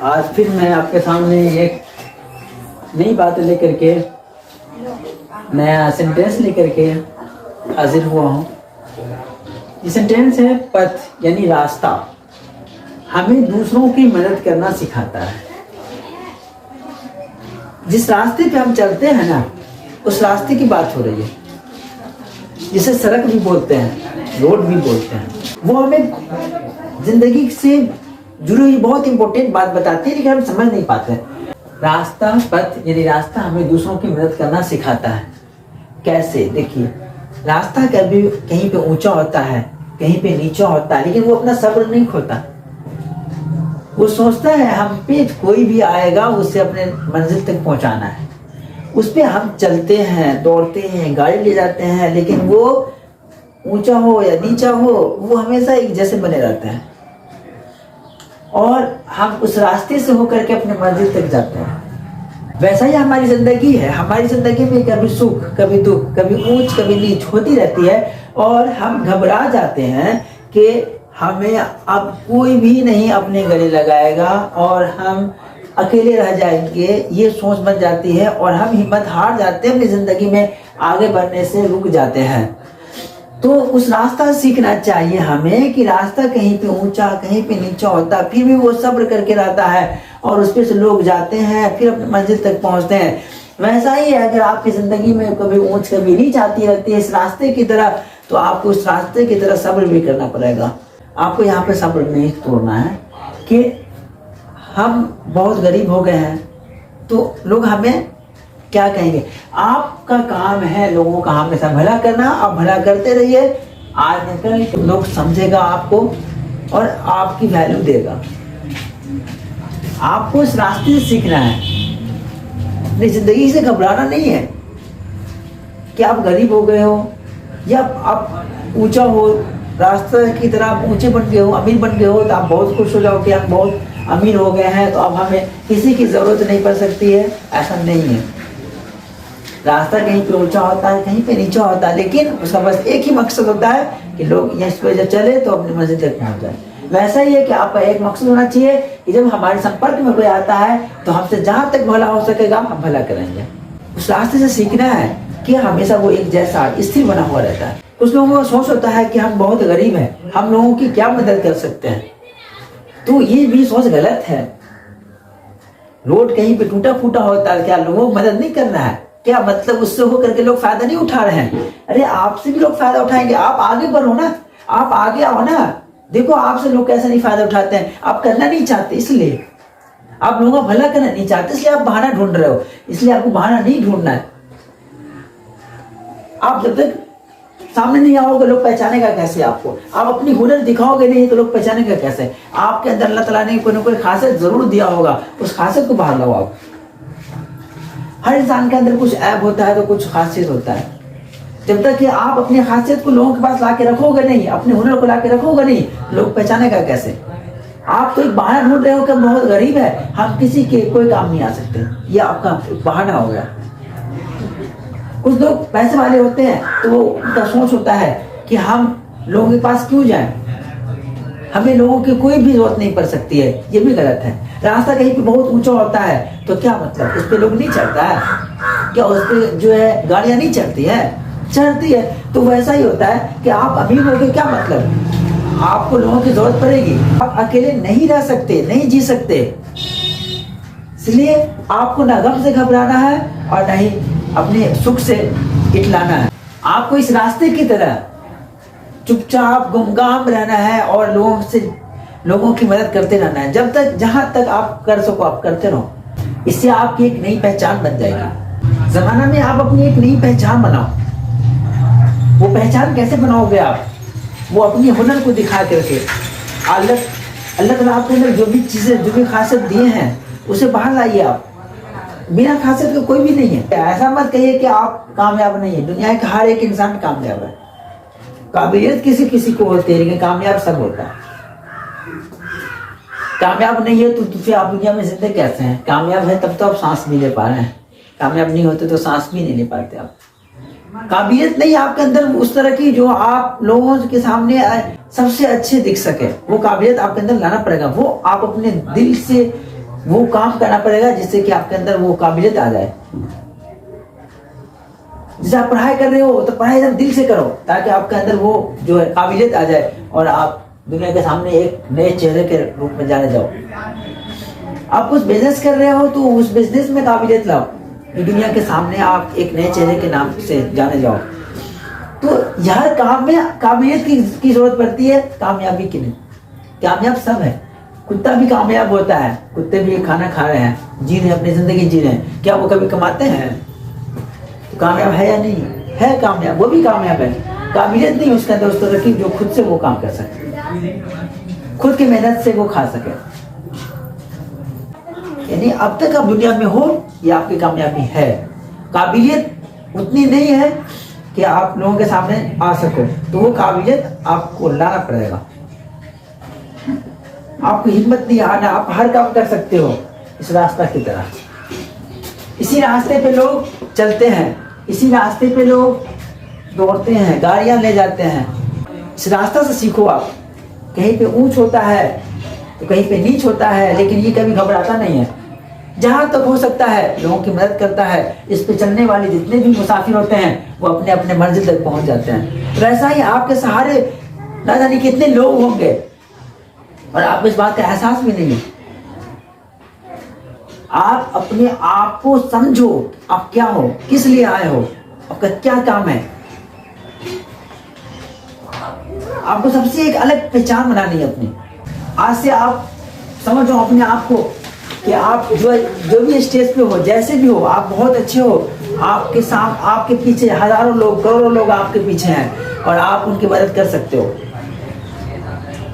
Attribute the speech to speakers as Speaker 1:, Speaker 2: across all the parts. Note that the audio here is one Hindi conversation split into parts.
Speaker 1: आज फिर मैं आपके सामने एक नई बात लेकर के, नया सेंटेंस लेकर के हाजिर हुआ हूँ। ये सेंटेंस है पथ यानी रास्ता। हमें दूसरों की मदद करना सिखाता है। जिस रास्ते पे हम चलते हैं ना, उस रास्ते की बात हो रही है, जिसे सड़क भी बोलते हैं, रोड भी बोलते हैं। वो हमें जिंदगी से जुड़ी हुई बहुत इंपॉर्टेंट बात बताती है, लेकिन हम समझ नहीं पाते। रास्ता, पथ यानी रास्ता हमें दूसरों की मदद करना सिखाता है। कैसे? देखिए, रास्ता कभी कहीं पे ऊंचा होता है, कहीं पे नीचा होता है, लेकिन वो अपना सब्र नहीं खोता। वो सोचता है हम पे कोई भी आएगा, उसे अपने मंजिल तक पहुंचाना है। उस पे हम चलते हैं, दौड़ते हैं, गाड़ी ले जाते हैं, लेकिन वो ऊंचा हो या नीचा हो, वो हमेशा एक जैसे बने रहते हैं और हम उस रास्ते से होकर के अपने मंजिल तक जाते हैं। वैसा ही हमारी जिंदगी है। हमारी जिंदगी में कभी सुख, कभी दुख, कभी ऊंच, कभी नीच होती रहती है और हम घबरा जाते हैं कि हमें अब कोई भी नहीं अपने गले लगाएगा और हम अकेले रह जाएंगे। ये सोच बन जाती है और हम हिम्मत हार जाते हैं, अपनी जिंदगी में आगे बढ़ने से रुक जाते हैं। तो उस रास्ता सीखना चाहिए हमें कि रास्ता कहीं पे ऊंचा, कहीं पे नीचा होता, फिर भी वो सब्र करके रहता है और उस पे से लोग जाते हैं, फिर अपने मंजिल तक पहुंचते हैं। वैसा ही है, अगर आपकी जिंदगी में कभी ऊंच कभी नीच आती रहती है इस रास्ते की तरह, तो आपको उस रास्ते की तरह सब्र भी करना पड़ेगा। आपको यहाँ पे सब्र नहीं तोड़ना है कि हम बहुत गरीब हो गए हैं तो लोग हमें क्या कहेंगे। आपका काम है लोगों का हमेशा भला करना। आप भला करते रहिए, आज न कल लोग समझेगा आपको और आपकी वैल्यू देगा। आपको इस रास्ते से सीखना है, अपनी जिंदगी से घबराना नहीं है कि आप गरीब हो गए हो या आप ऊंचा हो, रास्ते की तरह आप ऊंचे बन गए हो, अमीर बन गए हो, तो आप बहुत खुश हो जाओ कि हम बहुत अमीर हो गए हैं, तो अब हमें किसी की जरूरत नहीं पड़ सकती है। ऐसा नहीं है। रास्ता कहीं पे ऊंचा होता है, कहीं पे नीचा होता है, लेकिन उसका बस एक ही मकसद होता है कि लोग इस पे जब चले तो अपनी मंजिल तक पहुंच जाए। वैसा ही है कि आपका एक मकसद होना चाहिए कि जब हमारे संपर्क में कोई आता है तो हमसे जहां तक भला हो सकेगा हम भला करेंगे। उस रास्ते से सीखना है कि हमेशा वो एक जैसा स्थिर बना हुआ रहता है। कुछ लोगों को सोच होता है कि हम बहुत गरीब हैं, हम लोगों की क्या मदद कर सकते हैं, तो ये भी सोच गलत है। रोड कहीं पे टूटा फूटा होता है, क्या लोगों को मदद नहीं करना है? क्या मतलब उससे होकर के लोग फायदा नहीं उठा रहे हैं? अरे आपसे भी लोग फायदा उठाएंगे। आप आगे बढ़ो ना, आप आगे आओ ना। देखो आपसे लोग कैसे नहीं फायदा उठाते हैं। आप करना नहीं चाहते, इसलिए आप लोगों का भला करना नहीं चाहते, इसलिए आप बहाना ढूंढ रहे हो। इसलिए आपको बहाना नहीं ढूंढना है। आप जब तक सामने नहीं आओगे लोग पहचानेगा कैसे आपको? आप अपनी हुनर दिखाओगे नहीं तो लोग पहचानेगा कैसे? आपके अंदर अल्लाह ताला ने कोई ना कोई खासियत जरूर दिया होगा, उस खासियत को बाहर लाओ। आप हर इंसान के अंदर कुछ ऐब होता है तो कुछ खासियत होता है। जब तक कि आप अपनी खासियत को लोगों के पास लाके रखोगे नहीं, अपने हुनर को लाके रखोगे नहीं, लोग पहचानेगा कैसे? आप तो एक बहाना ढूंढ रहे हो कि बहुत गरीब है, हम किसी के कोई काम नहीं आ सकते। ये आपका बहाना हो गया। कुछ लोग पैसे वाले होते हैं तो वो उनका सोच होता है कि हम लोगों के पास क्यों जाएं, हमें लोगों की कोई भी जरूरत नहीं पड़ सकती है। ये भी गलत है। रास्ता कहीं पे बहुत ऊंचा होता है तो क्या मतलब उस पे लोग नहीं चढ़ता है? क्या उस पे जो है गाड़ियां नहीं चढ़ती है? चढ़ती है। तो वैसा ही होता है कि आप अमीर हो गए, क्या मतलब आपको लोगों की जरूरत पड़ेगी। आप अकेले नहीं रह सकते, नहीं जी सकते। इसलिए आपको ना गम से घबराना है और ना ही अपने सुख से इटलाना है। आपको इस रास्ते की तरह चुपचाप गुमगाम रहना है और लोगों की मदद करते रहना है। जब तक जहां तक आप कर सको आप करते रहो। इससे आपकी एक नई पहचान बन जाएगी। जमाना में आप अपनी एक नई पहचान बनाओ। वो पहचान कैसे बनाओगे आप? वो अपनी हुनर को दिखा करके। अल्लाह ताला आपके अंदर जो भी चीजें, जो भी खासियत दिए हैं उसे बाहर लाइए। आप बिना खासियत के कोई भी नहीं है। ऐसा मत कहिए कि आप कामयाब नहीं है। दुनिया का हर एक इंसान कामयाब है। काबिलियत किसी किसी को होती है, लेकिन कामयाब सब होता है। कामयाब नहीं है तो फिर आप दुनिया में जिंदे कैसे हैं? कामयाब है तब तो आप सांस भी ले पा रहे हैं। कामयाब नहीं होते तो सांस भी नहीं ले पाते आप। काबिलियत नहीं आपके अंदर उस तरह की जो आप लोगों के सामने सबसे अच्छे दिख सके, वो काबिलियत आपके अंदर लाना पड़ेगा। वो आप अपने दिल से वो काम करना पड़ेगा जिससे कि आपके अंदर वो काबिलियत आ जाए। जैसे आप पढ़ाई कर रहे हो तो पढ़ाई एकदम दिल से करो, ताकि आपके अंदर वो जो है काबिलियत आ जाए और आप दुनिया के सामने एक नए चेहरे के रूप में जाने जाओ। आप कुछ बिजनेस कर रहे हो तो उस बिजनेस में काबिलियत लाओ, दुनिया के सामने आप एक नए चेहरे के नाम से जाने जाओ। तो हर काम में काबिलियत की जरूरत पड़ती है, कामयाबी की नहीं। कामयाब सब है, कुत्ता भी कामयाब होता है, कुत्ते भी खाना खा रहे हैं, जी रहे हैं, अपनी जिंदगी जी रहे हैं, क्या वो कभी कमाते हैं? तो कामयाब है या नहीं है? कामयाब, वो भी कामयाब है। काबिलियत नहीं उसके अंदर उस तरह की जो खुद से वो काम कर सके, खुद की मेहनत से वो खा सके। यानी अब तक आप दुनिया में हो, ये आपकी कामयाबी है। काबिलियत उतनी नहीं है कि आप लोगों के सामने आ सको, तो वो काबिलियत आपको लाना पड़ेगा। आपको हिम्मत नहीं आना, आप हर काम कर सकते हो इस रास्ता की तरह। इसी रास्ते पे लोग चलते हैं, इसी रास्ते पे लोग दौड़ते हैं, गाड़ियां ले जाते हैं। इस रास्ता से सीखो आप। कहीं पे ऊंच होता है तो कहीं पे नीच होता है, लेकिन ये कभी घबराता नहीं है। जहां तक हो सकता है लोगों की मदद करता है। इस पे चलने वाले जितने भी मुसाफिर होते हैं वो अपने अपने मंजिल तक पहुंच जाते हैं। तो ऐसा ही आपके सहारे ना जाने कितने लोग होंगे और आपको इस बात का एहसास भी नहीं है। आप अपने आप को समझो, आप क्या हो, किस लिए आए हो, आपका क्या काम है। आपको सबसे एक अलग पहचान बनानी है अपनी। आज से आप समझो अपने आप को कि आप जो भी स्टेज पे हो, जैसे भी हो, आप बहुत अच्छे हो। आपके साथ, आपके पीछे हजारों लोग, करोड़ों लोग आपके पीछे हैं और आप उनकी मदद कर सकते हो।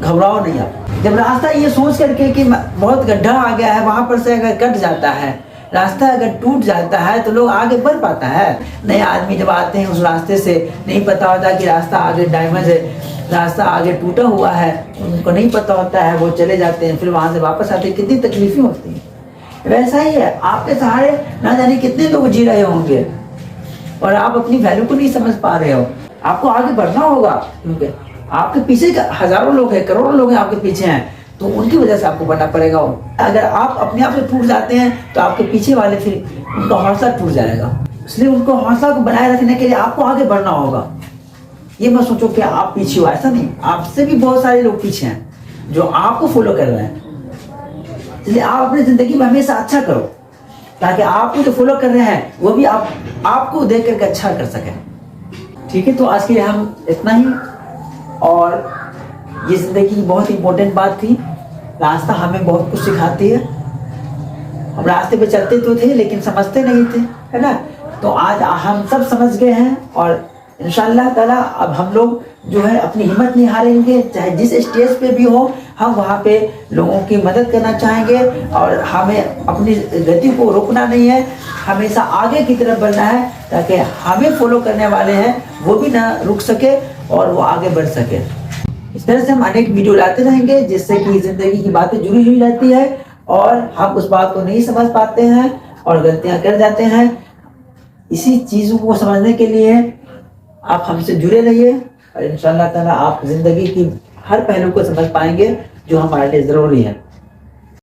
Speaker 1: घबराओ नहीं आप। जब रास्ता ये सोच करके कि बहुत गड्ढा आ गया है, वहां पर से अगर कट जाता है रास्ता, अगर टूट जाता है तो लोग आगे बढ़ पाता है। नए आदमी जब आते हैं उस रास्ते से, नहीं पता होता कि रास्ता आगे डैमेज है, रास्ता आगे टूटा हुआ है, उनको नहीं पता होता है, वो चले जाते हैं, फिर वहां से वापस आते हैं, कितनी तकलीफें होती हैं। वैसा ही है, आपके सहारे ना जाने कितने लोग जी रहे होंगे और आप अपनी वैल्यू को नहीं समझ पा रहे हो। आपको आगे बढ़ना होगा, क्योंकि आपके पीछे हजारों लोग हैं, करोड़ों लोग हैं आपके पीछे हैं, तो उनकी वजह से आपको बढ़ना पड़ेगा। अगर आप अपने आप से टूट जाते हैं तो आपके पीछे वाले फिर उनका हौसला टूट जाएगा। इसलिए उनको हौसला को बनाए रखने के लिए आपको आगे बढ़ना होगा। ये मत सोचो कि आप पीछे हो, ऐसा नहीं। आपसे भी बहुत सारे लोग पीछे हैं जो आपको फॉलो कर रहे हैं। इसलिए आप अपनी जिंदगी में हमेशा अच्छा करो, ताकि आपको जो फॉलो कर रहे हैं वो भी आपको देख करके अच्छा कर सके। ठीक है, तो आज के लिए हम इतना ही। और ये जिंदगी की बहुत इंपॉर्टेंट बात थी। रास्ता हमें बहुत कुछ सिखाती है। हम रास्ते पे चलते तो थे लेकिन समझते नहीं थे, है ना। तो आज हम सब समझ गए हैं और इंशाअल्लाह ताला अब हम लोग जो है अपनी हिम्मत नहीं हारेंगे। चाहे जिस स्टेज पे भी हो, हम वहाँ पे लोगों की मदद करना चाहेंगे और हमें अपनी गति को रोकना नहीं है, हमेशा आगे की तरफ बढ़ना है, ताकि हमें फॉलो करने वाले हैं वो भी ना रुक सके और वो आगे बढ़ सके। इस तरह से हम अनेक वीडियो लाते रहेंगे जिससे कि जिंदगी की बातें जुड़ी हुई रहती है और हम उस बात को नहीं समझ पाते हैं और गलतियां कर जाते हैं। इसी चीज़ों को समझने के लिए आप हमसे जुड़े रहिए और इंशाअल्लाह ताला आप जिंदगी की हर पहलू को समझ पाएंगे जो हमारे लिए ज़रूरी है।